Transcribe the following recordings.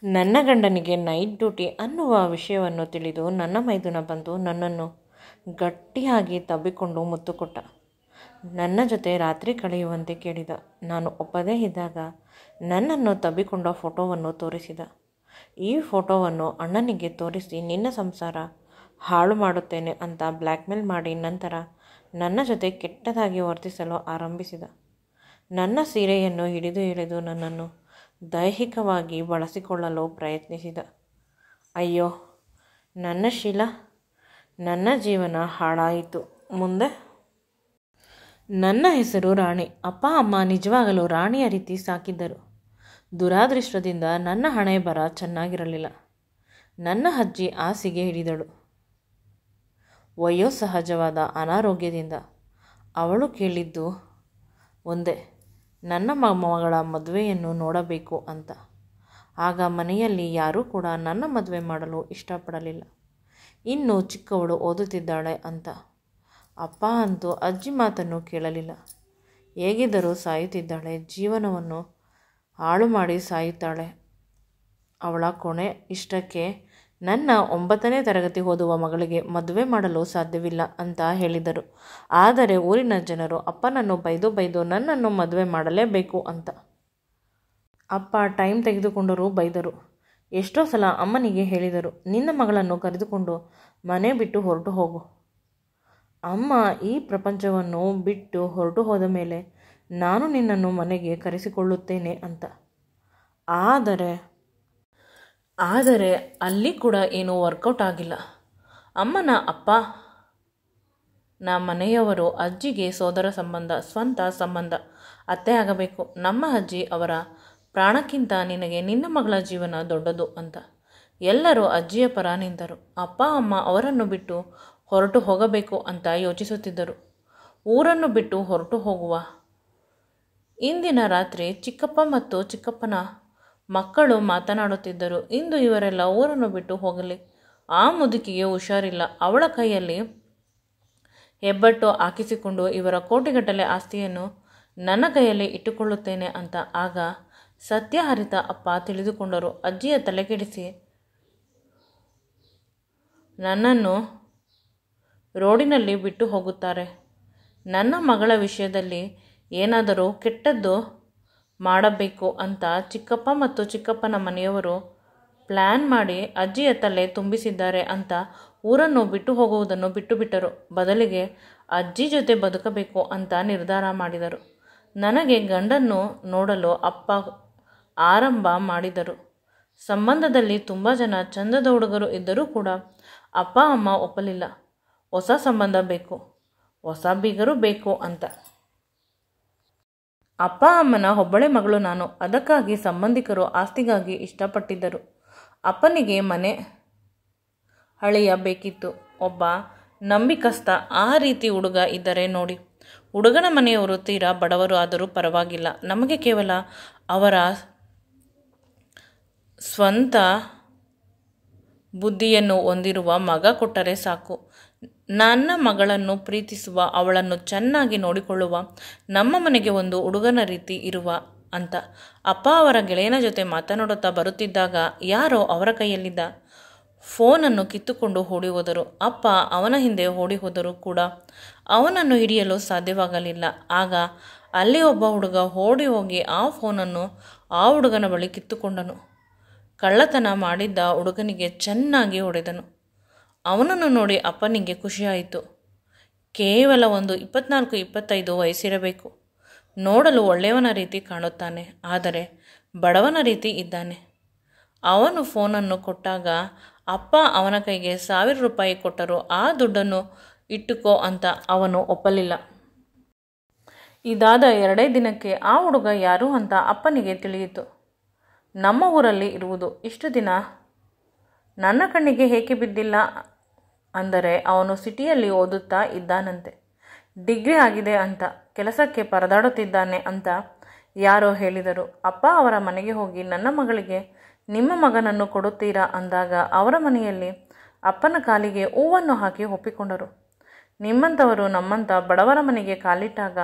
ನನ್ನ ಗಂಡನಿಗೆ night duty ಅನ್ನುವ ವಿಷಯವನ್ನು ತಿಳಿದು ನನ್ನ ಮೈದುನ ಬಂದು ನನ್ನನ್ನು ಗಟ್ಟಿಯಾಗಿ ತಬ್ಬಿಕೊಂಡು ಮುತ್ತು ಕೊಟ್ಟ. ನನ್ನ ಜೊತೆ ರಾತ್ರಿ ಕಳೆಯುವಂತೆ ಕೇಳಿದ. ನಾನು ಒಪ್ಪದೇ ಇದ್ದಾಗ ನನ್ನನ್ನು ತಬ್ಬಿಕೊಂಡ ಫೋಟೋವನ್ನು ತೋರಿಸಿದ. ಈ ಫೋಟೋವನ್ನು ಅಣ್ಣನಿಗೆ ತೋರಿಸಿ ನಿನ್ನ ಸಂಸಾರ ಹಾಳು ಮಾಡುತ್ತೇನೆ ಅಂತ ಬ್ಲ್ಯಾಕ್ಮೇಲ್ ಮಾಡಿ ನಂತರ ನನ್ನ ಜೊತೆ ಕೆಟ್ಟದಾಗಿ ವರ್ತಿಸಲು ಆರಂಭಿಸಿದ. ನನ್ನ ಸೀರೆಯನ್ನು ಹಿಡಿದು ಎಳೆದು ನನ್ನನ್ನು ದೈಹಿಕವಾಗಿ ಬಳಸಿಕೊಳ್ಳಲು ಪ್ರಯತ್ನಿಸಿದ. ಅಯ್ಯೋ ನನ್ನ ಶೀಲ, ನನ್ನ ಜೀವನ ಹಾಳಾಯಿತು. ಮುಂದೆ ನನ್ನ ಹೆಸರು ರಾಣಿ. ಅಪ್ಪ ಅಮ್ಮ ನಿಜವಾಗಲೂ ರಾಣಿಯ ರೀತಿ ಸಾಕಿದ್ದರು. ದುರಾದೃಷ್ಟದಿಂದ ನನ್ನ ಹಣೆ ಬರ ಚೆನ್ನಾಗಿರಲಿಲ್ಲ. ನನ್ನ ಅಜ್ಜಿ ಹಾಸಿಗೆ ಹಿಡಿದಳು. ವಯೋಸಹಜವಾದ ಅನಾರೋಗ್ಯದಿಂದ. ಅವಳು ಕೇಳಿದ್ದು ಒಂದೇ, ನನ್ನ ಮಗಳ ಮದುವೆಯನ್ನು ನೋಡಬೇಕು ಅಂತ. ಆಗ ಮನೆಯಲ್ಲಿ ಯಾರೂ ಕೂಡ ನನ್ನ ಮದುವೆ ಮಾಡಲು ಇಷ್ಟಪಡಲಿಲ್ಲ. ಇನ್ನು ಚಿಕ್ಕವಳು ಓದುತ್ತಿದ್ದಾಳೆ ಅಂತ. ಅಪ್ಪ ಅಂತೂ ಅಜ್ಜಿ ಮಾತನ್ನು ಕೇಳಲಿಲ್ಲ. ಹೇಗಿದ್ದರೂ ಸಾಯುತ್ತಿದ್ದಾಳೆ, ಜೀವನವನ್ನು ಹಾಳು ಮಾಡಿ ಸಾಯುತ್ತಾಳೆ. ಅವಳ ಕೊನೆ ಇಷ್ಟಕ್ಕೆ ನನ್ನ 9ನೇ ತರಗತಿ ಓದುವ ಮಗಳಿಗೆ ಮದುವೆ ಮಾಡಲು ಸಾಧ್ಯವಿಲ್ಲ ಅಂತ ಹೇಳಿದರು. ಆದರೆ ಊರಿನ ಜನರು ಅಪ್ಪನನ್ನು ಬೈದು ನನ್ನನ್ನು ಮದುವೆ ಮಾಡಲೇಬೇಕು ಅಂತ. ಅಪ್ಪ ಟೈಮ್ ತೆಗೆದುಕೊಂಡರೂ ಬೈದರು. ಎಷ್ಟೋ ಸಲ ಅಮ್ಮನಿಗೆ ಹೇಳಿದರು, ನಿನ್ನ ಮಗಳನ್ನು ಕರೆದುಕೊಂಡು ಮನೆ ಬಿಟ್ಟು ಹೊರಟು ಹೋಗು. ಅಮ್ಮ ಈ ಪ್ರಪಂಚವನ್ನು ಬಿಟ್ಟು ಹೊರಟು ಹೋದ ಮೇಲೆ ನಾನು ನಿನ್ನನ್ನು ಮನೆಗೆ ಕರೆಸಿಕೊಳ್ಳುತ್ತೇನೆ ಅಂತ. ಆದರೆ ಅಲ್ಲಿ ಕೂಡ ಏನೂ ವರ್ಕೌಟ್ ಆಗಿಲ್ಲ. ಅಮ್ಮನ ಅಪ್ಪನ ಮನೆಯವರು ಅಜ್ಜಿಗೆ ಸೋದರ ಸಂಬಂಧ, ಸ್ವಂತ ಸಂಬಂಧ, ಅತ್ತೆ ಆಗಬೇಕು. ನಮ್ಮ ಅಜ್ಜಿ ಅವರ ಪ್ರಾಣಕ್ಕಿಂತ ನಿನಗೆ ನಿನ್ನ ಮಗಳ ಜೀವನ ದೊಡ್ಡದು ಅಂತ ಎಲ್ಲರೂ ಅಜ್ಜಿಯ ಪರ ನಿಂತರು. ಅಪ್ಪ ಅಮ್ಮ ಅವರನ್ನು ಬಿಟ್ಟು ಹೊರಟು ಹೋಗಬೇಕು ಅಂತ ಯೋಚಿಸುತ್ತಿದ್ದರು. ಊರನ್ನು ಬಿಟ್ಟು ಹೊರಟು ಹೋಗುವ ಇಂದಿನ ರಾತ್ರಿ ಚಿಕ್ಕಪ್ಪ ಮತ್ತು ಚಿಕ್ಕಪ್ಪನ ಮಕ್ಕಳು ಮಾತನಾಡುತ್ತಿದ್ದರು. ಇಂದು ಇವರೆಲ್ಲ ಊರನ್ನು ಬಿಟ್ಟು ಹೋಗಲಿ. ಆ ಮುದುಕಿಗೆ ಹುಷಾರಿಲ್ಲ. ಅವಳ ಕೈಯಲ್ಲಿ ಹೆಬ್ಬಟ್ಟು ಹಾಕಿಸಿಕೊಂಡು ಇವರ ಕೋಟಿಗಟ್ಟಲೆ ಆಸ್ತಿಯನ್ನು ನನ್ನ ಕೈಯಲ್ಲಿ ಇಟ್ಟುಕೊಳ್ಳುತ್ತೇನೆ ಅಂತ. ಆಗ ಸತ್ಯ ಹರಿತ ಅಪ್ಪ ತಿಳಿದುಕೊಂಡರು. ಅಜ್ಜಿಯ ತಲೆಕೆಡಿಸಿ ನನ್ನನ್ನು ರೋಡಿನಲ್ಲಿ ಬಿಟ್ಟು ಹೋಗುತ್ತಾರೆ. ನನ್ನ ಮಗಳ ವಿಷಯದಲ್ಲಿ ಏನಾದರೂ ಕೆಟ್ಟದ್ದು ಮಾಡಬೇಕು ಅಂತ ಚಿಕ್ಕಪ್ಪ ಮತ್ತು ಚಿಕ್ಕಪ್ಪನ ಮನೆಯವರು ಪ್ಲ್ಯಾನ್ ಮಾಡಿ ಅಜ್ಜಿಯ ತಲೆ ತುಂಬಿಸಿದ್ದಾರೆ ಅಂತ ಊರನ್ನು ಬಿಟ್ಟು ಹೋಗುವುದನ್ನು ಬಿಟ್ಟುಬಿಟ್ಟರು. ಬದಲಿಗೆ ಅಜ್ಜಿ ಜೊತೆ ಬದುಕಬೇಕು ಅಂತ ನಿರ್ಧಾರ ಮಾಡಿದರು. ನನಗೆ ಗಂಡನ್ನು ನೋಡಲು ಅಪ್ಪ ಆರಂಭ ಮಾಡಿದರು. ಸಂಬಂಧದಲ್ಲಿ ತುಂಬ ಜನ ಚಂದದ ಹುಡುಗರು ಇದ್ದರೂ ಕೂಡ ಅಪ್ಪ ಅಮ್ಮ ಒಪ್ಪಲಿಲ್ಲ. ಹೊಸ ಸಂಬಂಧ ಬೇಕು, ಹೊಸ ಬೀಗರು ಬೇಕು ಅಂತ. ಅಪ್ಪ ಅಮ್ಮನ ಒಬ್ಬಳೆ ಮಗಳು ನಾನು. ಅದಕ್ಕಾಗಿ ಸಂಬಂಧಿಕರು ಆಸ್ತಿಗಾಗಿ ಇಷ್ಟಪಟ್ಟಿದ್ದರು. ಅಪ್ಪನಿಗೆ ಮನೆ ಹಳೆಯ ಬೇಕಿತ್ತು, ಒಬ್ಬ ನಂಬಿಕಸ್ಥ. ಆ ರೀತಿ ಹುಡುಗ ಇದ್ದರೆ ನೋಡಿ. ಹುಡುಗನ ಮನೆಯವರು ತೀರಾ ಬಡವರು ಆದರೂ ಪರವಾಗಿಲ್ಲ, ನಮಗೆ ಕೇವಲ ಅವರ ಸ್ವಂತ ಬುದ್ಧಿಯನ್ನು ಹೊಂದಿರುವ ಮಗ ಕೊಟ್ಟರೆ ಸಾಕು. ನನ್ನ ಮಗಳನ್ನು ಪ್ರೀತಿಸುವ, ಅವಳನ್ನು ಚೆನ್ನಾಗಿ ನೋಡಿಕೊಳ್ಳುವ, ನಮ್ಮ ಮನೆಗೆ ಒಂದು ಹುಡುಗನ ರೀತಿ ಇರುವ ಅಂತ. ಅಪ್ಪ ಅವರ ಗೆಳೆಯನ ಜೊತೆ ಮಾತನಾಡುತ್ತಾ ಬರುತ್ತಿದ್ದಾಗ ಯಾರೋ ಅವರ ಕೈಯಲ್ಲಿದ್ದ ಫೋನನ್ನು ಕಿತ್ತುಕೊಂಡು ಓಡಿ ಹೋದರು. ಅಪ್ಪ ಅವನ ಹಿಂದೆ ಓಡಿ ಹೋದರೂ ಕೂಡ ಅವನನ್ನು ಹಿಡಿಯಲು ಸಾಧ್ಯವಾಗಲಿಲ್ಲ. ಆಗ ಅಲ್ಲಿ ಒಬ್ಬ ಹುಡುಗ ಓಡಿ ಹೋಗಿ ಆ ಫೋನನ್ನು ಆ ಹುಡುಗನ ಬಳಿ ಕಿತ್ತುಕೊಂಡನು. ಕಳ್ಳತನ ಮಾಡಿದ್ದ ಹುಡುಗನಿಗೆ ಚೆನ್ನಾಗಿ ಹೊಡೆದನು. ಅವನನ್ನು ನೋಡಿ ಅಪ್ಪನಿಗೆ ಖುಷಿಯಾಯಿತು. ಕೇವಲ ಒಂದು 24-25 ವಯಸ್ಸಿರಬೇಕು. ನೋಡಲು ಒಳ್ಳೆಯವನ ರೀತಿ ಕಾಣುತ್ತಾನೆ, ಆದರೆ ಬಡವನ ರೀತಿ ಇದ್ದಾನೆ. ಅವನು ಫೋನನ್ನು ಕೊಟ್ಟಾಗ ಅಪ್ಪ ಅವನ ಕೈಗೆ 1000 ರೂಪಾಯಿ ಕೊಟ್ಟರು. ಆ ದುಡ್ಡನ್ನು ಇಟ್ಟುಕೋ ಅಂತ ಅವನು ಒಪ್ಪಲಿಲ್ಲ. ಇದಾದ 2 ದಿನಕ್ಕೆ ಆ ಹುಡುಗ ಯಾರು ಅಂತ ಅಪ್ಪನಿಗೆ ತಿಳಿಯಿತು. ನಮ್ಮ ಊರಲ್ಲಿ ಇರುವುದು. ಇಷ್ಟು ದಿನ ನನ್ನ ಕಣ್ಣಿಗೆ ಏಕೆ ಬಿದ್ದಿಲ್ಲ ಅಂದರೆ ಅವನು ಸಿಟಿಯಲ್ಲಿ ಓದುತ್ತಾ ಇದ್ದಾನಂತೆ. ಡಿಗ್ರಿ ಆಗಿದೆ ಅಂತ, ಕೆಲಸಕ್ಕೆ ಪರದಾಡುತ್ತಿದ್ದಾನೆ ಅಂತ ಯಾರೋ ಹೇಳಿದರು. ಅಪ್ಪ ಅವರ ಮನೆಗೆ ಹೋಗಿ ನನ್ನ ಮಗಳಿಗೆ ನಿಮ್ಮ ಮಗನನ್ನು ಕೊಡುತ್ತೀರಾ ಅಂದಾಗ ಅವರ ಮನೆಯಲ್ಲಿ ಅಪ್ಪನ ಕಾಲಿಗೆ ಹೂವನ್ನು ಹಾಕಿ ಒಪ್ಪಿಕೊಂಡರು. ನಿಮ್ಮಂಥವರು ನಮ್ಮಂಥ ಬಡವರ ಮನೆಗೆ ಕಾಲಿಟ್ಟಾಗ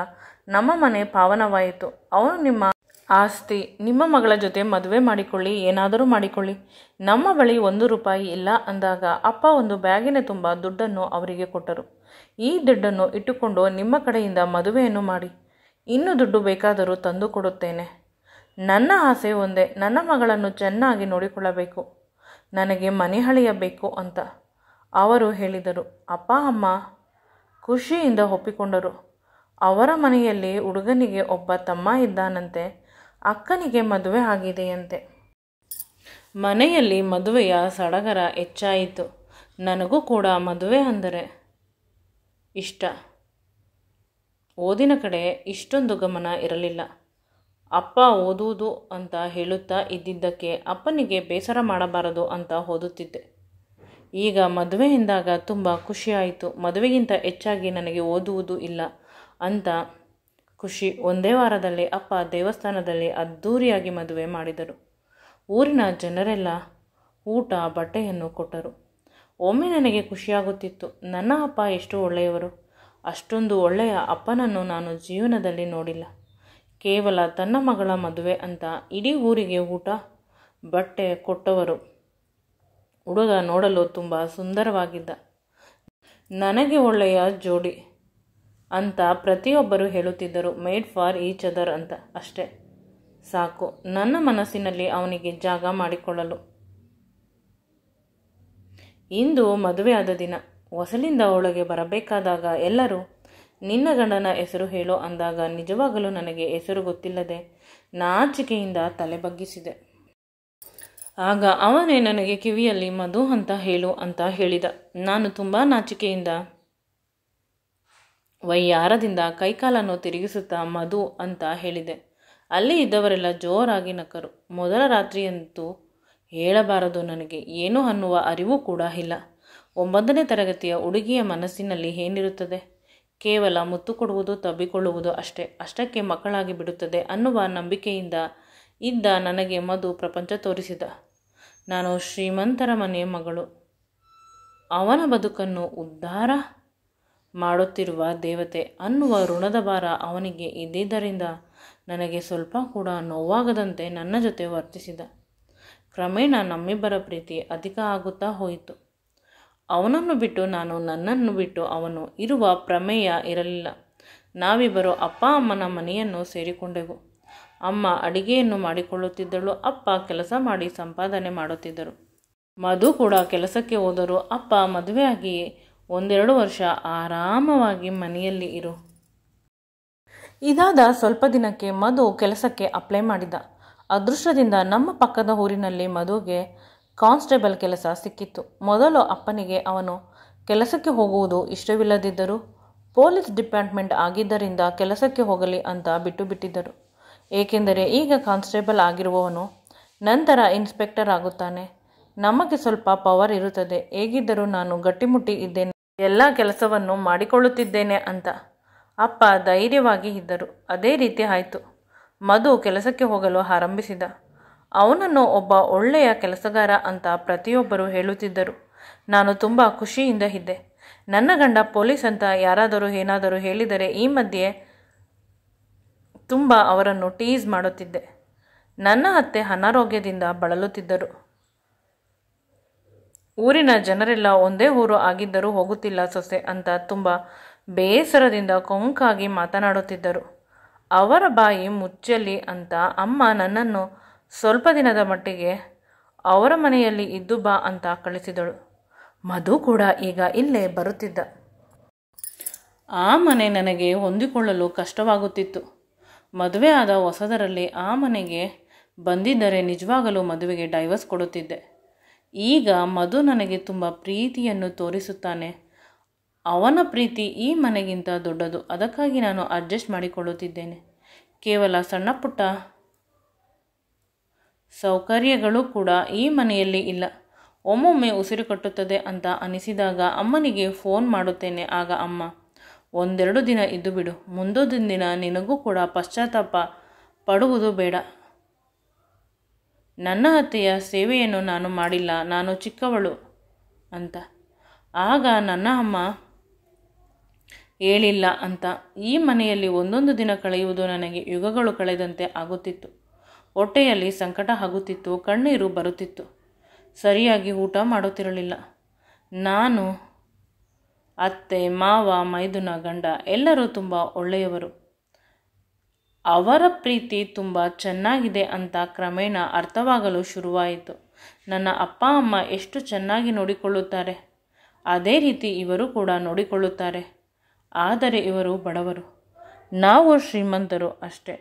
ನಮ್ಮ ಮನೆ ಪಾವನವಾಯಿತು. ಅವನು ನಿಮ್ಮ ಆಸ್ತಿ, ನಿಮ್ಮ ಮಗಳ ಜೊತೆ ಮದುವೆ ಮಾಡಿಕೊಳ್ಳಿ, ಏನಾದರೂ ಮಾಡಿಕೊಳ್ಳಿ, ನಮ್ಮ ಬಳಿ 1 ರೂಪಾಯಿ ಇಲ್ಲ ಅಂದಾಗ ಅಪ್ಪ ಒಂದು ಬ್ಯಾಗಿನ ತುಂಬ ದುಡ್ಡನ್ನು ಅವರಿಗೆ ಕೊಟ್ಟರು. ಈ ದುಡ್ಡನ್ನು ಇಟ್ಟುಕೊಂಡು ನಿಮ್ಮ ಕಡೆಯಿಂದ ಮದುವೆಯನ್ನು ಮಾಡಿ, ಇನ್ನೂ ದುಡ್ಡು ಬೇಕಾದರೂ ತಂದು ಕೊಡುತ್ತೇನೆ. ನನ್ನ ಆಸೆ ಒಂದೇ, ನನ್ನ ಮಗಳನ್ನು ಚೆನ್ನಾಗಿ ನೋಡಿಕೊಳ್ಳಬೇಕು, ನನಗೆ ಮನೆ ಹಳೆಯಬೇಕು ಅಂತ ಅವರು ಹೇಳಿದರು. ಅಪ್ಪ ಅಮ್ಮ ಖುಷಿಯಿಂದ ಒಪ್ಪಿಕೊಂಡರು. ಅವರ ಮನೆಯಲ್ಲಿ ಹುಡುಗನಿಗೆ ಒಬ್ಬ ತಮ್ಮ ಇದ್ದಾನಂತೆ, ಅಕ್ಕನಿಗೆ ಮದುವೆ ಆಗಿದೆಯಂತೆ. ಮನೆಯಲ್ಲಿ ಮದುವೆಯ ಸಡಗರ ಹೆಚ್ಚಾಯಿತು. ನನಗೂ ಕೂಡ ಮದುವೆ ಅಂದರೆ ಇಷ್ಟ. ಓದಿನ ಕಡೆ ಇಷ್ಟೊಂದು ಗಮನ ಇರಲಿಲ್ಲ. ಅಪ್ಪ ಓದುವುದು ಅಂತ ಹೇಳುತ್ತಾ ಇದ್ದಿದ್ದಕ್ಕೆ ಅಪ್ಪನಿಗೆ ಬೇಸರ ಮಾಡಬಾರದು ಅಂತ ಓದುತ್ತಿದ್ದೆ. ಈಗ ಮದುವೆ ಎಂದಾಗ ತುಂಬ ಖುಷಿಯಾಯಿತು. ಮದುವೆಗಿಂತ ಹೆಚ್ಚಾಗಿ ನನಗೆ ಓದುವುದು ಇಲ್ಲ ಅಂತ ಖುಷಿ. ಒಂದೇ ವಾರದಲ್ಲಿ ಅಪ್ಪ ದೇವಸ್ಥಾನದಲ್ಲಿ ಅದ್ಧೂರಿಯಾಗಿ ಮದುವೆ ಮಾಡಿದರು. ಊರಿನ ಜನರೆಲ್ಲ ಊಟ ಬಟ್ಟೆಯನ್ನು ಕೊಟ್ಟರು. ಒಮ್ಮೆ ನನಗೆ ಖುಷಿಯಾಗುತ್ತಿತ್ತು, ನನ್ನ ಅಪ್ಪ ಎಷ್ಟು ಒಳ್ಳೆಯವರು, ಅಷ್ಟೊಂದು ಒಳ್ಳೆಯ ಅಪ್ಪನನ್ನು ನಾನು ಜೀವನದಲ್ಲಿ ನೋಡಿಲ್ಲ. ಕೇವಲ ತನ್ನ ಮಗಳ ಮದುವೆ ಅಂತ ಇಡೀ ಊರಿಗೆ ಊಟ ಬಟ್ಟೆ ಕೊಟ್ಟವರು. ಹುಡುಗ ನೋಡಲು ತುಂಬ ಸುಂದರವಾಗಿದ್ದ. ನನಗೆ ಒಳ್ಳೆಯ ಜೋಡಿ ಅಂತ ಪ್ರತಿಯೊಬ್ಬರು ಹೇಳುತ್ತಿದ್ದರು. ಮೇಡ್ ಫಾರ್ ಈಚ್ ಅದರ್ ಅಂತ. ಅಷ್ಟೇ ಸಾಕು ನನ್ನ ಮನಸ್ಸಿನಲ್ಲಿ ಅವನಿಗೆ ಜಾಗ ಮಾಡಿಕೊಳ್ಳಲು. ಇಂದು ಮದುವೆಯಾದ ದಿನ. ಹೊಸಲಿಂದ ಒಳಗೆ ಬರಬೇಕಾದಾಗ ಎಲ್ಲರೂ ನಿನ್ನ ಗಂಡನ ಹೆಸರು ಹೇಳೋ ಅಂದಾಗ ನಿಜವಾಗಲೂ ನನಗೆ ಹೆಸರು ಗೊತ್ತಿಲ್ಲದೆ ನಾಚಿಕೆಯಿಂದ ತಲೆ ಬಗ್ಗಿಸಿದೆ. ಆಗ ಅವನೇ ನನಗೆ ಕಿವಿಯಲ್ಲಿ ಮಧು ಅಂತ ಹೇಳು ಅಂತ ಹೇಳಿದ. ನಾನು ತುಂಬ ನಾಚಿಕೆಯಿಂದ ವಯ್ಯಾರದಿಂದ ಕೈಕಾಲನ್ನು ತಿರುಗಿಸುತ್ತಾ ಮಧು ಅಂತ ಹೇಳಿದೆ. ಅಲ್ಲಿ ಇದ್ದವರೆಲ್ಲ ಜೋರಾಗಿ ನಕ್ಕರು. ಮೊದಲ ರಾತ್ರಿಯಂತೂ ಹೇಳಬಾರದು, ನನಗೆ ಏನು ಅನ್ನುವ ಅರಿವು ಕೂಡ ಇಲ್ಲ. 9ನೇ ತರಗತಿಯ ಹುಡುಗಿಯ ಮನಸ್ಸಿನಲ್ಲಿ ಏನಿರುತ್ತದೆ? ಕೇವಲ ಮುತ್ತು ಕೊಡುವುದು, ತಬ್ಬಿಕೊಳ್ಳುವುದು ಅಷ್ಟೇ. ಅಷ್ಟಕ್ಕೆ ಮಕ್ಕಳಾಗಿ ಬಿಡುತ್ತದೆ ಅನ್ನುವ ನಂಬಿಕೆಯಿಂದ ಇದ್ದ ನನಗೆ ಮಧು ಪ್ರಪಂಚ ತೋರಿಸಿದ. ನಾನು ಶ್ರೀಮಂತರ ಮನೆಯ ಮಗಳು, ಅವನ ಬದುಕನ್ನು ಉದ್ಧಾರ ಮಾಡುತ್ತಿರುವ ದೇವತೆ ಅನ್ನುವ ಋಣದ ಭಾರ ಅವನಿಗೆ ಇದ್ದಿದ್ದರಿಂದ ನನಗೆ ಸ್ವಲ್ಪ ಕೂಡ ನೋವಾಗದಂತೆ ನನ್ನ ಜೊತೆ ವರ್ತಿಸಿದ. ಕ್ರಮೇಣ ನಮ್ಮಿಬ್ಬರ ಪ್ರೀತಿ ಅಧಿಕ ಆಗುತ್ತಾ ಹೋಯಿತು. ಅವನನ್ನು ಬಿಟ್ಟು ನಾನು, ನನ್ನನ್ನು ಬಿಟ್ಟು ಅವನು ಇರುವ ಪ್ರಮೇಯ ಇರಲಿಲ್ಲ. ನಾವಿಬ್ಬರು ಅಪ್ಪ ಅಮ್ಮನ ಮನೆಯನ್ನು ಸೇರಿಕೊಂಡೆವು. ಅಮ್ಮ ಅಡಿಗೆಯನ್ನು ಮಾಡಿಕೊಳ್ಳುತ್ತಿದ್ದಳು, ಅಪ್ಪ ಕೆಲಸ ಮಾಡಿ ಸಂಪಾದನೆ ಮಾಡುತ್ತಿದ್ದರು. ಮಧು ಕೂಡ ಕೆಲಸಕ್ಕೆ ಹೋದರು. ಅಪ್ಪ ಮದುವೆಯಾಗಿ 1-2 ವರ್ಷ ಆರಾಮವಾಗಿ ಮನೆಯಲ್ಲಿ ಇರು. ಇದಾದ ಸ್ವಲ್ಪ ದಿನಕ್ಕೆ ಮಧು ಕೆಲಸಕ್ಕೆ ಅಪ್ಲೈ ಮಾಡಿದ. ಅದೃಷ್ಟದಿಂದ ನಮ್ಮ ಪಕ್ಕದ ಊರಿನಲ್ಲಿ ಮಧುಗೆ ಕಾನ್ಸ್ಟೇಬಲ್ ಕೆಲಸ ಸಿಕ್ಕಿತ್ತು. ಮೊದಲು ಅಪ್ಪನಿಗೆ ಅವನು ಕೆಲಸಕ್ಕೆ ಹೋಗುವುದು ಇಷ್ಟವಿಲ್ಲದಿದ್ದರೂ ಪೊಲೀಸ್ ಡಿಪಾರ್ಟ್ಮೆಂಟ್ ಆಗಿದ್ದರಿಂದ ಕೆಲಸಕ್ಕೆ ಹೋಗಲಿ ಅಂತ ಬಿಟ್ಟಿದ್ದರು. ಏಕೆಂದರೆ ಈಗ ಕಾನ್ಸ್ಟೇಬಲ್ ಆಗಿರುವವನು ನಂತರ ಇನ್ಸ್ಪೆಕ್ಟರ್ ಆಗುತ್ತಾನೆ, ನಮಗೆ ಸ್ವಲ್ಪ ಪವರ್ ಇರುತ್ತದೆ. ಹೇಗಿದ್ದರೂ ನಾನು ಗಟ್ಟಿಮುಟ್ಟಿ ಇದ್ದೇನೆ, ಎಲ್ಲ ಕೆಲಸವನ್ನು ಮಾಡಿಕೊಳ್ಳುತ್ತಿದ್ದೇನೆ ಅಂತ ಅಪ್ಪ ಧೈರ್ಯವಾಗಿ ಇದ್ದರು. ಅದೇ ರೀತಿ ಆಯಿತು. ಮಧು ಕೆಲಸಕ್ಕೆ ಹೋಗಲು ಆರಂಭಿಸಿದ. ಅವನನ್ನು ಒಬ್ಬ ಒಳ್ಳೆಯ ಕೆಲಸಗಾರ ಅಂತ ಪ್ರತಿಯೊಬ್ಬರು ಹೇಳುತ್ತಿದ್ದರು. ನಾನು ತುಂಬ ಖುಷಿಯಿಂದ ಇದ್ದೆ. ನನ್ನ ಗಂಡ ಪೊಲೀಸ್ ಅಂತ ಯಾರಾದರೂ ಏನಾದರೂ ಹೇಳಿದರೆ ಈ ಮಧ್ಯೆ ತುಂಬ ಅವರನ್ನು ಟೀಸ್ ಮಾಡುತ್ತಿದ್ದೆ. ನನ್ನ ಅತ್ತೆ ಅನಾರೋಗ್ಯದಿಂದ ಬಳಲುತ್ತಿದ್ದರು. ಊರಿನ ಜನರೆಲ್ಲ ಒಂದೇ ಊರು ಆಗಿದ್ದರೂ ಹೋಗುತ್ತಿಲ್ಲ ಸೊಸೆ ಅಂತ ತುಂಬ ಬೇಸರದಿಂದ ಕೊಂಕಾಗಿ ಮಾತನಾಡುತ್ತಿದ್ದರು. ಅವರ ಬಾಯಿ ಮುಚ್ಚಲಿ ಅಂತ ಅಮ್ಮ ನನ್ನನ್ನು ಸ್ವಲ್ಪ ದಿನದ ಮಟ್ಟಿಗೆ ಅವರ ಮನೆಯಲ್ಲಿ ಇದ್ದು ಬಾ ಅಂತ ಕಳಿಸಿದಳು. ಮಧು ಕೂಡ ಈಗ ಇಲ್ಲೇ ಬರುತ್ತಿದ್ದ. ಆ ಮನೆ ನನಗೆ ಹೊಂದಿಕೊಳ್ಳಲು ಕಷ್ಟವಾಗುತ್ತಿತ್ತು. ಮದುವೆ ಆದ ಹೊಸದರಲ್ಲಿ ಆ ಮನೆಗೆ ಬಂದಿದ್ದರೆ ನಿಜವಾಗಲೂ ಮದುವೆಗೆ ಡೈವರ್ಸ್ ಕೊಡುತ್ತಿದ್ದೆ. ಈಗ ಮಧು ನನಗೆ ತುಂಬ ಪ್ರೀತಿಯನ್ನು ತೋರಿಸುತ್ತಾನೆ. ಅವನ ಪ್ರೀತಿ ಈ ಮನೆಗಿಂತ ದೊಡ್ಡದು. ಅದಕ್ಕಾಗಿ ನಾನು ಅಡ್ಜಸ್ಟ್ ಮಾಡಿಕೊಳ್ಳುತ್ತಿದ್ದೇನೆ. ಕೇವಲ ಸಣ್ಣ ಪುಟ್ಟ ಸೌಕರ್ಯಗಳು ಕೂಡ ಈ ಮನೆಯಲ್ಲಿ ಇಲ್ಲ. ಒಮ್ಮೊಮ್ಮೆ ಉಸಿರು ಕಟ್ಟುತ್ತದೆ ಅಂತ ಅನಿಸಿದಾಗ ಅಮ್ಮನಿಗೆ ಫೋನ್ ಮಾಡುತ್ತೇನೆ. ಆಗ ಅಮ್ಮ, 1-2 ದಿನ ಇದ್ದು ಬಿಡು, ಮುಂದೊಂದು ದಿನ ನಿನಗೂ ಕೂಡ ಪಶ್ಚಾತ್ತಾಪ ಪಡುವುದು ಬೇಡ. ನನ್ನ ಅತ್ತೆಯ ಸೇವೆಯನ್ನು ನಾನು ಮಾಡಿಲ್ಲ, ನಾನು ಚಿಕ್ಕವಳು ಅಂತ. ಆಗ ನನ್ನ ಅಮ್ಮ ಹೇಳಿಲ್ಲ ಅಂತ ಈ ಮನೆಯಲ್ಲಿ ಒಂದೊಂದು ದಿನ ಕಳೆಯುವುದು ನನಗೆ ಯುಗಗಳು ಕಳೆದಂತೆ ಆಗುತ್ತಿತ್ತು. ಹೊಟ್ಟೆಯಲ್ಲಿ ಸಂಕಟ ಆಗುತ್ತಿತ್ತು, ಕಣ್ಣೀರು ಬರುತ್ತಿತ್ತು. ಸರಿಯಾಗಿ ಊಟ ಮಾಡುತ್ತಿರಲಿಲ್ಲ. ನಾನು, ಅತ್ತೆ, ಮಾವ, ಮೈದುನ, ಗಂಡ ಎಲ್ಲರೂ ತುಂಬ ಒಳ್ಳೆಯವರು. ಅವರ ಪ್ರೀತಿ ತುಂಬ ಚೆನ್ನಾಗಿದೆ ಅಂತ ಕ್ರಮೇಣ ಅರ್ಥವಾಗಲು ಶುರುವಾಯಿತು. ನನ್ನ ಅಪ್ಪ ಅಮ್ಮ ಎಷ್ಟು ಚೆನ್ನಾಗಿ ನೋಡಿಕೊಳ್ಳುತ್ತಾರೆ, ಅದೇ ರೀತಿ ಇವರು ಕೂಡ ನೋಡಿಕೊಳ್ಳುತ್ತಾರೆ. ಆದರೆ ಇವರು ಬಡವರು, ನಾವು ಶ್ರೀಮಂತರು ಅಷ್ಟೇ.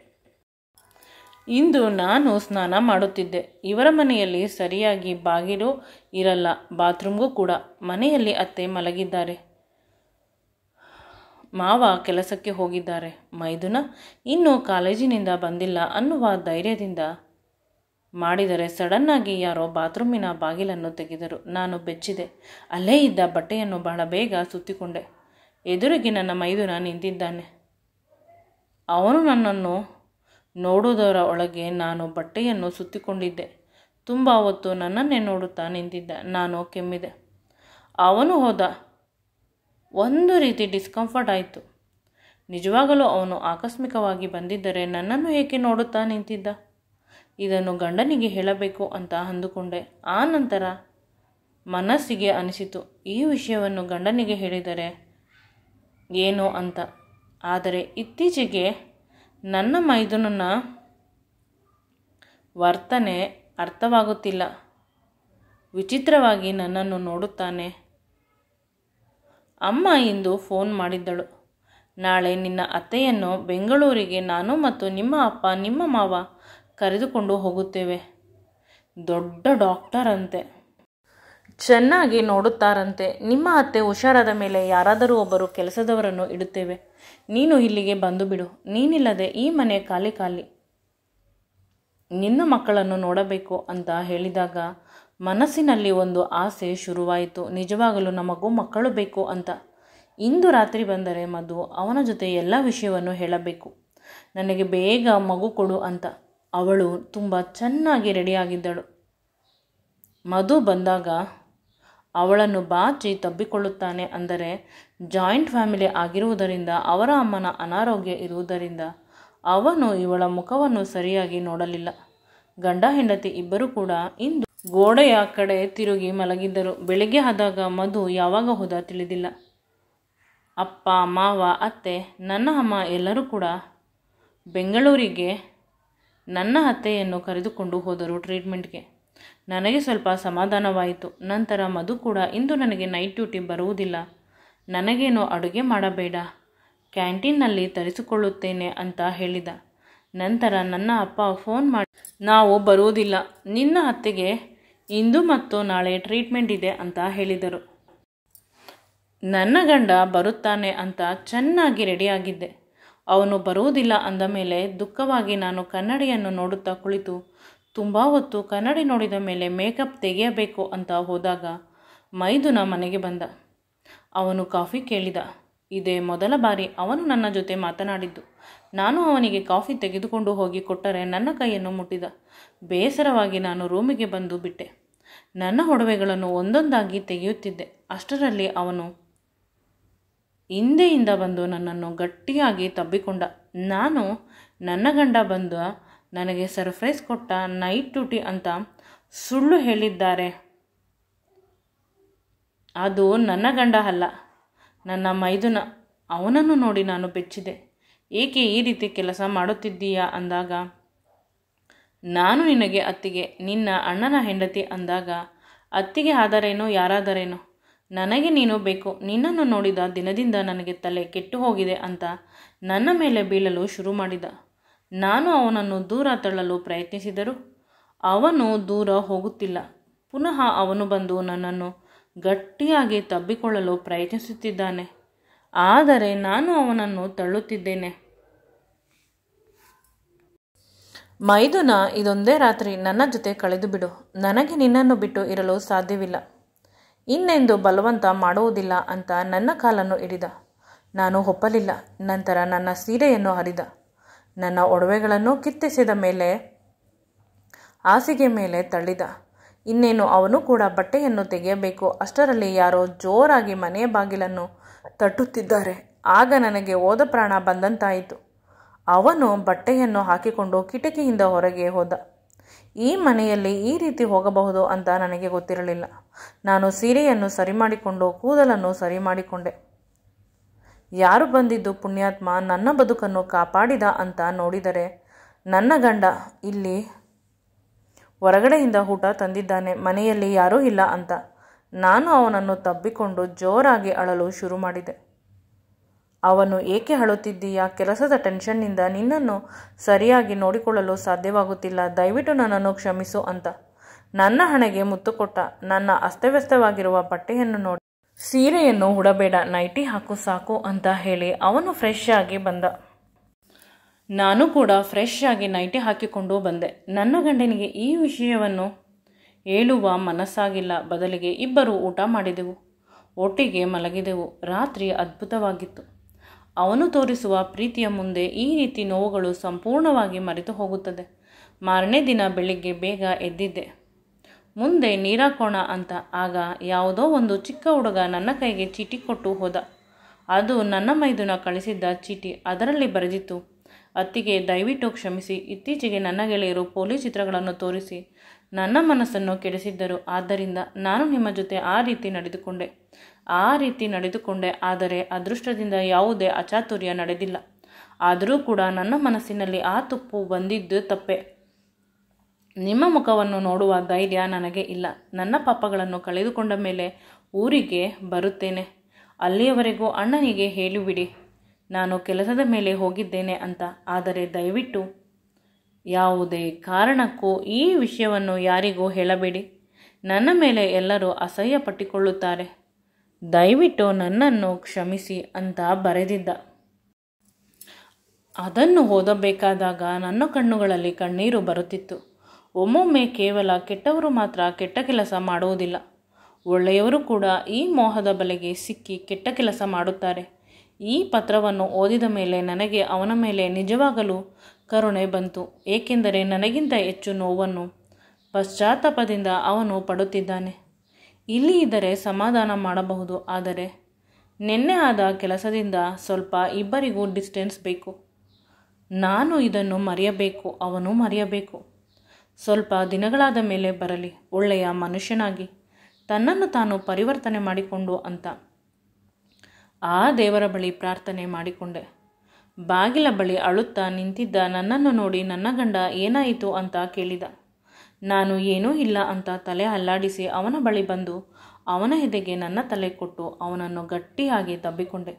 ಇಂದು ನಾನು ಸ್ನಾನ ಮಾಡುತ್ತಿದ್ದೆ. ಇವರ ಮನೆಯಲ್ಲಿ ಸರಿಯಾಗಿ ಬಾಗಿಲು ಇರಲ್ಲ, ಬಾತ್ರೂಮ್ಗೂ ಕೂಡ. ಮನೆಯಲ್ಲಿ ಅತ್ತೆ ಮಲಗಿದ್ದಾರೆ, ಮಾವ ಕೆಲಸಕ್ಕೆ ಹೋಗಿದ್ದಾರೆ. ಮೈದುನ ಇನ್ನೂ ಕಾಲೇಜಿನಿಂದ ಬಂದಿಲ್ಲ ಅನ್ನುವ ಧೈರ್ಯದಿಂದ ಮಾಡಿದರೆ ಸಡನ್ನಾಗಿ ಯಾರೋ ಬಾತ್ರೂಮಿನ ಬಾಗಿಲನ್ನು ತೆಗೆದರು. ನಾನು ಬೆಚ್ಚಿದೆ. ಅಲ್ಲೇ ಇದ್ದ ಬಟ್ಟೆಯನ್ನು ಬಹಳ ಬೇಗ ಸುತ್ತಿಕೊಂಡೆ. ಎದುರಿಗೆ ನನ್ನ ಮೈದುನ ನಿಂತಿದ್ದಾನೆ. ಅವನು ನನ್ನನ್ನು ನೋಡುವುದರ ಒಳಗೆ ನಾನು ಬಟ್ಟೆಯನ್ನು ಸುತ್ತಿಕೊಂಡಿದ್ದೆ. ತುಂಬ ಹೊತ್ತು ನನ್ನನ್ನೇ ನೋಡುತ್ತಾ ನಿಂತಿದ್ದ. ನಾನು ಕೆಮ್ಮಿದೆ. ಅವನು ಹೋದ. ಒಂದು ರೀತಿ ಡಿಸ್ಕಂಫರ್ಟ್ ಆಯಿತು. ನಿಜವಾಗಲೂ ಅವನು ಆಕಸ್ಮಿಕವಾಗಿ ಬಂದಿದ್ದರೆ ನನ್ನನ್ನು ಏಕೆ ನೋಡುತ್ತಾ ನಿಂತಿದ್ದ? ಇದನ್ನು ಗಂಡನಿಗೆ ಹೇಳಬೇಕು ಅಂತ ಅಂದುಕೊಂಡೆ. ಆ ನಂತರ ಮನಸ್ಸಿಗೆ ಅನಿಸಿತು, ಈ ವಿಷಯವನ್ನು ಗಂಡನಿಗೆ ಹೇಳಿದರೆ ಏನೋ ಅಂತ. ಆದರೆ ಇತ್ತೀಚೆಗೆ ನನ್ನ ಮೈದುನನ ವರ್ತನೆ ಅರ್ಥವಾಗುತ್ತಿಲ್ಲ. ವಿಚಿತ್ರವಾಗಿ ನನ್ನನ್ನು ನೋಡುತ್ತಾನೆ. ಅಮ್ಮ ಇಂದು ಫೋನ್ ಮಾಡಿದ್ದಳು. ನಾಳೆ ನಿನ್ನ ಅತ್ತೆಯನ್ನು ಬೆಂಗಳೂರಿಗೆ ನಾನು ಮತ್ತು ನಿಮ್ಮ ಅಪ್ಪ ನಿಮ್ಮ ಮಾವ ಕರೆದುಕೊಂಡು ಹೋಗುತ್ತೇವೆ. ದೊಡ್ಡ ಡಾಕ್ಟರ್ ಅಂತೆ, ಚೆನ್ನಾಗಿ ನೋಡುತ್ತಾರಂತೆ. ನಿಮ್ಮ ಅತ್ತೆ ಹುಷಾರಾದ ಮೇಲೆ ಯಾರಾದರೂ ಒಬ್ಬರು ಕೆಲಸದವರನ್ನು ಇಡುತ್ತೇವೆ. ನೀನು ಇಲ್ಲಿಗೆ ಬಂದು ಬಿಡು. ನೀನಿಲ್ಲದೆ ಈ ಮನೆ ಖಾಲಿ ಖಾಲಿ. ನಿನ್ನ ಮಕ್ಕಳನ್ನು ನೋಡಬೇಕು ಅಂತ ಹೇಳಿದಾಗ ಮನಸ್ಸಿನಲ್ಲಿ ಒಂದು ಆಸೆ ಶುರುವಾಯಿತು. ನಿಜವಾಗಲೂ ನಮಗೂ ಮಕ್ಕಳು ಬೇಕು ಅಂತ. ಇಂದು ರಾತ್ರಿ ಬಂದರೆ ಮಧು ಅವನ ಜೊತೆ ಎಲ್ಲ ವಿಷಯವನ್ನು ಹೇಳಬೇಕು. ನನಗೆ ಬೇಗ ಮಗು ಕೊಡು ಅಂತ. ಅವಳು ತುಂಬ ಚೆನ್ನಾಗಿ ರೆಡಿಯಾಗಿದ್ದಳು. ಮಧು ಬಂದಾಗ ಅವಳನ್ನು ಬಾಚಿ ತಬ್ಬಿಕೊಳ್ಳುತ್ತಾನೆ. ಅಂದರೆ ಜಾಯಿಂಟ್ ಫ್ಯಾಮಿಲಿ ಆಗಿರುವುದರಿಂದ ಅವರ ಅಮ್ಮನ ಅನಾರೋಗ್ಯ ಇರುವುದರಿಂದ ಅವನು ಇವಳ ಮುಖವನ್ನು ಸರಿಯಾಗಿ ನೋಡಲಿಲ್ಲ. ಗಂಡ ಹೆಂಡತಿ ಇಬ್ಬರು ಕೂಡ ಇಂದು ಗೋಡೆಯ ಕಡೆ ತಿರುಗಿ ಮಲಗಿದ್ದರು. ಬೆಳಿಗ್ಗೆ ಆದಾಗ ಮಧು ಯಾವಾಗ ಹೋದ ತಿಳಿದಿಲ್ಲ. ಅಪ್ಪ, ಮಾವ, ಅತ್ತೆ, ನನ್ನ ಅಮ್ಮ ಎಲ್ಲರೂ ಕೂಡ ಬೆಂಗಳೂರಿಗೆ ನನ್ನ ಅತ್ತೆಯನ್ನು ಕರೆದುಕೊಂಡು ಹೋದರು ಟ್ರೀಟ್ಮೆಂಟ್ಗೆ. ನನಗೆ ಸ್ವಲ್ಪ ಸಮಾಧಾನವಾಯಿತು. ನಂತರ ಮಧು ಕೂಡ ಇಂದು ನನಗೆ ನೈಟ್ ಡ್ಯೂಟಿ ಬರುವುದಿಲ್ಲ, ನನಗೇನು ಅಡುಗೆ ಮಾಡಬೇಡ, ಕ್ಯಾಂಟೀನ್ನಲ್ಲಿ ತರಿಸಿಕೊಳ್ಳುತ್ತೇನೆ ಅಂತ ಹೇಳಿದ. ನಂತರ ನನ್ನ ಅಪ್ಪ ಫೋನ್ ಮಾಡಿ, ನಾವು ಬರುವುದಿಲ್ಲ, ನಿನ್ನ ಅತ್ತೆಗೆ ಇಂದು ಮತ್ತು ನಾಳೆ ಟ್ರೀಟ್ಮೆಂಟ್ ಇದೆ ಅಂತ ಹೇಳಿದರು. ನನ್ನ ಗಂಡ ಬರುತ್ತಾನೆ ಅಂತ ಚೆನ್ನಾಗಿ ರೆಡಿಯಾಗಿದ್ದೆ. ಅವನು ಬರುವುದಿಲ್ಲ ಅಂದ ಮೇಲೆ ದುಃಖವಾಗಿ ನಾನು ಕನ್ನಡಿಯನ್ನು ನೋಡುತ್ತಾ ಕುಳಿತು ತುಂಬ ಹೊತ್ತು ಕನ್ನಡಿ ನೋಡಿದ ಮೇಲೆ ಮೇಕಪ್ ತೆಗೆಯಬೇಕು ಅಂತ ಹೋದಾಗ ಮೈದುನ ಮನೆಗೆ ಬಂದ. ಅವನು ಕಾಫಿ ಕೇಳಿದ. ಇದೇ ಮೊದಲ ಬಾರಿ ಅವನು ನನ್ನ ಜೊತೆ ಮಾತನಾಡಿದ್ದು. ನಾನು ಅವನಿಗೆ ಕಾಫಿ ತೆಗೆದುಕೊಂಡು ಹೋಗಿ ಕೊಟ್ಟರೆ ನನ್ನ ಕೈಯನ್ನು ಮುಟ್ಟಿದ. ಬೇಸರವಾಗಿ ನಾನು ರೂಮಿಗೆ ಬಂದು ಬಿಟ್ಟೆ. ನನ್ನ ಒಡವೆಗಳನ್ನು ಒಂದೊಂದಾಗಿ ತೆಗೆಯುತ್ತಿದ್ದೆ. ಅಷ್ಟರಲ್ಲಿ ಅವನು ಹಿಂದೆಯಿಂದ ಬಂದು ನನ್ನನ್ನು ಗಟ್ಟಿಯಾಗಿ ತಬ್ಬಿಕೊಂಡ. ನಾನು ನನ್ನ ಗಂಡ ಬಂದ ನನಗೆ ಸರ್ಪ್ರೈಸ್ ಕೊಟ್ಟ, ನೈಟ್ ಡ್ಯೂಟಿ ಅಂತ ಸುಳ್ಳು ಹೇಳಿದ್ದಾರೆ. ಅದು ನನ್ನ ಗಂಡ ಅಲ್ಲ, ನನ್ನ ಮೈದುನ. ಅವನನ್ನು ನೋಡಿ ನಾನು ಬೆಚ್ಚಿದೆ. ಏಕೆ ಈ ರೀತಿ ಕೆಲಸ ಮಾಡುತ್ತಿದ್ದೀಯಾ ಅಂದಾಗ, ನಾನು ನಿನಗೆ ಅತ್ತಿಗೆ, ನಿನ್ನ ಅಣ್ಣನ ಹೆಂಡತಿ ಅಂದಾಗ, ಅತ್ತಿಗೆ ಆದರೇನು ಯಾರಾದರೇನು, ನನಗೆ ನೀನು ಬೇಕು. ನಿನ್ನನ್ನು ನೋಡಿದ ದಿನದಿಂದ ನನಗೆ ತಲೆ ಕೆಟ್ಟು ಹೋಗಿದೆ ಅಂತ ನನ್ನ ಮೇಲೆ ಬೀಳಲು ಶುರು ಮಾಡಿದ. ನಾನು ಅವನನ್ನು ದೂರ ತಳ್ಳಲು ಪ್ರಯತ್ನಿಸಿದರೂ ಅವನು ದೂರ ಹೋಗುತ್ತಿಲ್ಲ. ಪುನಃ ಅವನು ಬಂದು ನನ್ನನ್ನು ಗಟ್ಟಿಯಾಗಿ ತಬ್ಬಿಕೊಳ್ಳಲು ಪ್ರಯತ್ನಿಸುತ್ತಿದ್ದಾನೆ. ಆದರೆ ನಾನು ಅವನನ್ನು ತಳ್ಳುತ್ತಿದ್ದೇನೆ. ಮೈದುನ, ಇದೊಂದೇ ರಾತ್ರಿ ನನ್ನ ಜೊತೆ ಕಳೆದು ಬಿಡು. ನನಗೆ ನಿನ್ನನ್ನು ಬಿಟ್ಟು ಇರಲು ಸಾಧ್ಯವಿಲ್ಲ. ಇನ್ನೆಂದು ಬಲವಂತ ಮಾಡುವುದಿಲ್ಲ ಅಂತ ನನ್ನ ಕಾಲನ್ನು ಹಿಡಿದ. ನಾನು ಒಪ್ಪಲಿಲ್ಲ. ನಂತರ ನನ್ನ ಸೀರೆಯನ್ನು ಹರಿದ. ನನ್ನ ಒಡವೆಗಳನ್ನು ಕಿತ್ತೆಸೆದ ಮೇಲೆ ಹಾಸಿಗೆ ಮೇಲೆ ತಳ್ಳಿದ. ಇನ್ನೇನು ಅವನು ಕೂಡ ಬಟ್ಟೆಯನ್ನು ತೆಗೆಯಬೇಕು. ಅಷ್ಟರಲ್ಲಿ ಯಾರೋ ಜೋರಾಗಿ ಮನೆಯ ಬಾಗಿಲನ್ನು ತಟ್ಟುತ್ತಿದ್ದಾರೆ. ಆಗ ನನಗೆ ಹೋದ ಪ್ರಾಣ ಬಂದಂತಾಯಿತು. ಅವನು ಬಟ್ಟೆಯನ್ನು ಹಾಕಿಕೊಂಡು ಕಿಟಕಿಯಿಂದ ಹೊರಗೆ ಹೋದ. ಈ ಮನೆಯಲ್ಲಿ ಈ ರೀತಿ ಹೋಗಬಹುದು ಅಂತ ನನಗೆ ಗೊತ್ತಿರಲಿಲ್ಲ. ನಾನು ಸೀರೆಯನ್ನು ಸರಿ ಮಾಡಿಕೊಂಡು ಕೂದಲನ್ನು ಸರಿ ಮಾಡಿಕೊಂಡೆ. ಯಾರು ಬಂದಿದ್ದು ಪುಣ್ಯಾತ್ಮ ನನ್ನ ಬದುಕನ್ನು ಕಾಪಾಡಿದ ಅಂತ ನೋಡಿದರೆ ನನ್ನ ಗಂಡ ಇಲ್ಲಿ ಹೊರಗಡೆಯಿಂದ ಊಟ ತಂದಿದ್ದಾನೆ, ಮನೆಯಲ್ಲಿ ಯಾರೂ ಇಲ್ಲ ಅಂತ. ನಾನು ಅವನನ್ನು ತಬ್ಬಿಕೊಂಡು ಜೋರಾಗಿ ಅಳಲು ಶುರು ಮಾಡಿದೆ. ಅವನು ಏಕೆ ಅಳುತ್ತಿದ್ದೀಯಾ? ಕೆಲಸದ ಟೆನ್ಷನ್ನಿಂದ ನಿನ್ನನ್ನು ಸರಿಯಾಗಿ ನೋಡಿಕೊಳ್ಳಲು ಸಾಧ್ಯವಾಗುತ್ತಿಲ್ಲ, ದಯವಿಟ್ಟು ನನ್ನನ್ನು ಕ್ಷಮಿಸು ಅಂತ. ನನ್ನ ಹಣೆಗೆ ಮುತ್ತು ಕೊಟ್ಟ. ನನ್ನ ಅಸ್ತವ್ಯಸ್ತವಾಗಿರುವ ಬಟ್ಟೆಯನ್ನು ನೋಡಿ, ಸೀರೆಯನ್ನು ಉಡಬೇಡ, ನೈಟಿ ಹಾಕು ಸಾಕು ಅಂತ ಹೇಳಿ ಅವನು ಫ್ರೆಶ್ ಆಗಿ ಬಂದ. ನಾನು ಕೂಡ ಫ್ರೆಶ್ ಆಗಿ ನೈಟಿ ಹಾಕಿಕೊಂಡು ಬಂದೆ. ನನ್ನ ಗಂಡನಿಗೆ ಈ ವಿಷಯವನ್ನು ಹೇಳುವ ಮನಸ್ಸಾಗಿಲ್ಲ. ಬದಲಿಗೆ ಇಬ್ಬರು ಊಟ ಮಾಡಿದೆವು, ಒಟ್ಟಿಗೆ ಮಲಗಿದೆವು. ರಾತ್ರಿ ಅದ್ಭುತವಾಗಿತ್ತು. ಅವನು ತೋರಿಸುವ ಪ್ರೀತಿಯ ಮುಂದೆ ಈ ರೀತಿ ನೋವುಗಳು ಸಂಪೂರ್ಣವಾಗಿ ಮರೆತು ಹೋಗುತ್ತದೆ. ಮಾರನೇ ದಿನ ಬೆಳಿಗ್ಗೆ ಬೇಗ ಎದ್ದಿದ್ದೆ. ಮುಂದೆ ನೀರಾಕೋಣ ಅಂತ. ಆಗ ಯಾವುದೋ ಒಂದು ಚಿಕ್ಕ ಹುಡುಗ ನನ್ನ ಕೈಗೆ ಚೀಟಿ ಕೊಟ್ಟು ಹೋದ. ಅದು ನನ್ನ ಮೈದುನ ಕಳಿಸಿದ್ದ ಚೀಟಿ. ಅದರಲ್ಲಿ ಬರೆದಿತ್ತು, ಅತ್ತಿಗೆ ದಯವಿಟ್ಟು ಕ್ಷಮಿಸಿ, ಇತ್ತೀಚೆಗೆ ನನ್ನ ಗೆಳೆಯರು ಪೊಲೀಸ್ ಚಿತ್ರಗಳನ್ನು ತೋರಿಸಿ ನನ್ನ ಮನಸ್ಸನ್ನು ಕೆಡಿಸಿದ್ದರು. ಆದ್ದರಿಂದ ನಾನು ನಿಮ್ಮ ಜೊತೆ ಆ ರೀತಿ ನಡೆದುಕೊಂಡೆ. ಆದರೆ ಅದೃಷ್ಟದಿಂದ ಯಾವುದೇ ಅಚಾತುರ್ಯ ನಡೆದಿಲ್ಲ. ಆದರೂ ಕೂಡ ನನ್ನ ಮನಸ್ಸಿನಲ್ಲಿ ಆ ತುಪ್ಪು ಬಂದಿದ್ದು ತಪ್ಪೆ. ನಿಮ್ಮ ಮುಖವನ್ನು ನೋಡುವ ಧೈರ್ಯ ನನಗೆ ಇಲ್ಲ. ನನ್ನ ಪಾಪಗಳನ್ನು ಕಳೆದುಕೊಂಡ ಮೇಲೆ ಊರಿಗೆ ಬರುತ್ತೇನೆ. ಅಲ್ಲಿಯವರೆಗೂ ಅಣ್ಣನಿಗೆ ಹೇಳಿಬಿಡಿ ನಾನು ಕೆಲಸದ ಮೇಲೆ ಹೋಗಿದ್ದೇನೆ ಅಂತ. ಆದರೆ ದಯವಿಟ್ಟು ಯಾವುದೇ ಕಾರಣಕ್ಕೂ ಈ ವಿಷಯವನ್ನು ಯಾರಿಗೂ ಹೇಳಬೇಡಿ. ನನ್ನ ಮೇಲೆ ಎಲ್ಲರೂ ಅಸಹ್ಯ ಪಟ್ಟಿಕೊಳ್ಳುತ್ತಾರೆ. ದಯವಿಟ್ಟು ನನ್ನನ್ನು ಕ್ಷಮಿಸಿ ಅಂತ ಬರೆದಿದ್ದ. ಅದನ್ನು ಓದಬೇಕಾದಾಗ ನನ್ನ ಕಣ್ಣುಗಳಲ್ಲಿ ಕಣ್ಣೀರು ಬರುತ್ತಿತ್ತು. ಒಮ್ಮೊಮ್ಮೆ ಕೇವಲ ಕೆಟ್ಟವರು ಮಾತ್ರ ಕೆಟ್ಟ ಕೆಲಸ ಮಾಡುವುದಿಲ್ಲ, ಒಳ್ಳೆಯವರು ಕೂಡ ಈ ಮೋಹದ ಬಲೆಗೆ ಸಿಕ್ಕಿ ಕೆಟ್ಟ ಕೆಲಸ ಮಾಡುತ್ತಾರೆ. ಈ ಪತ್ರವನ್ನು ಓದಿದ ಮೇಲೆ ನನಗೆ ಅವನ ಮೇಲೆ ನಿಜವಾಗಲೂ ಕರುಣೆ ಬಂತು. ಏಕೆಂದರೆ ನನಗಿಂತ ಹೆಚ್ಚು ನೋವನ್ನು ಪಶ್ಚಾತ್ತಾಪದಿಂದ ಅವನು ಪಡುತ್ತಿದ್ದಾನೆ. ಇಲ್ಲಿ ಇದ್ದರೆ ಸಮಾಧಾನ ಮಾಡಬಹುದು, ಆದರೆ ನಿನ್ನೆ ಆದ ಕೆಲಸದಿಂದ ಸ್ವಲ್ಪ ಇಬ್ಬರಿಗೂ ಡಿಸ್ಟೆನ್ಸ್ ಬೇಕು. ನಾನು ಇದನ್ನು ಮರೆಯಬೇಕು, ಅವನು ಮರೆಯಬೇಕು. ಸ್ವಲ್ಪ ದಿನಗಳಾದ ಮೇಲೆ ಬರಲಿ, ಒಳ್ಳೆಯ ಮನುಷ್ಯನಾಗಿ ತನ್ನನ್ನು ತಾನು ಪರಿವರ್ತನೆ ಮಾಡಿಕೊಂಡು ಅಂತ ಆ ದೇವರ ಬಳಿ ಪ್ರಾರ್ಥನೆ ಮಾಡಿಕೊಂಡೆ. ಬಾಗಿಲ ಬಳಿ ಅಳುತ್ತಾ ನಿಂತಿದ್ದ ನನ್ನನ್ನು ನೋಡಿ ನನ್ನ ಗಂಡ ಏನಾಯಿತು ಅಂತ ಕೇಳಿದ. ನಾನು ಏನೂ ಇಲ್ಲ ಅಂತ ತಲೆ ಅಲ್ಲಾಡಿಸಿ ಅವನ ಬಳಿ ಬಂದು ಅವನ ಎದೆಗೆ ನನ್ನ ತಲೆ ಕೊಟ್ಟು ಅವನನ್ನು ಗಟ್ಟಿಯಾಗಿ ತಬ್ಬಿಕೊಂಡೆ.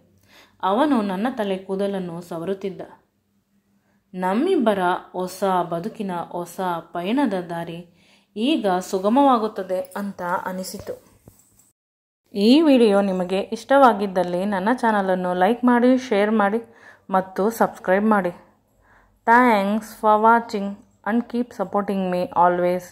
ಅವನು ನನ್ನ ತಲೆ ಕೂದಲನ್ನು ಸವರುತ್ತಿದ್ದ. ನಮ್ಮಿಬ್ಬರ ಹೊಸ ಬದುಕಿನ ಹೊಸ ಪಯಣದ ದಾರಿ ಈಗ ಸುಗಮವಾಗುತ್ತದೆ ಅಂತ ಅನಿಸಿತು. ಈ ವಿಡಿಯೋ ನಿಮಗೆ ಇಷ್ಟವಾಗಿದ್ದಲ್ಲಿ ನನ್ನ ಚಾನಲನ್ನು ಲೈಕ್ ಮಾಡಿ, ಶೇರ್ ಮಾಡಿ ಮತ್ತು ಸಬ್ಸ್ಕ್ರೈಬ್ ಮಾಡಿ. Thanks for watching and keep supporting me always.